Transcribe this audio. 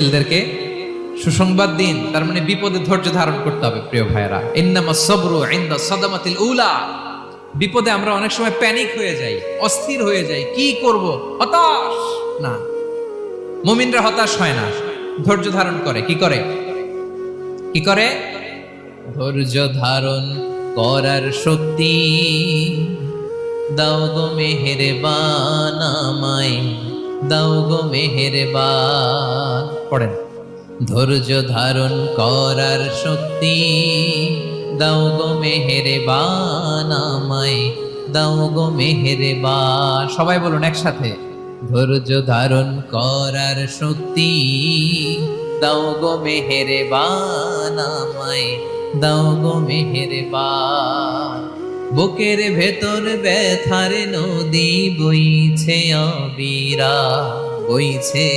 ছেলেদেরকে সুসংবাদ দিন, তার মানে বিপদে ধৈর্য ধারণ করতে হবে। প্রিয় ভাইয়েরা, ইন্নামাস সাবরু ইনদা সাদামাতিল উলা। বিপদে আমরা অনেক সময় প্যানিক হয়ে যাই, অস্থির হয়ে যাই, কি করব, হতাশ। না, মুমিনরা হতাশ হয় না, ধৈর্য ধারণ করে। কি করে? কি করে? ধৈর্য ধারণ করার শক্তি দাও গো মেহেরবান আমায়, দাও গো মেহেরবান। পড়েন, ধৈর্য ধারণ করার শক্তি দাও গো মেহেরবান আমায়, দাও গো মেহেরবান। সবাই বলুন একসাথে, ধৈর্য ধারণ করার শক্তি দাও গো মেহেরবান আমায়, দাও গো মেহেরবান। বুকের ভেতর ব্যথার নদী বইছে অবিরা, বইছে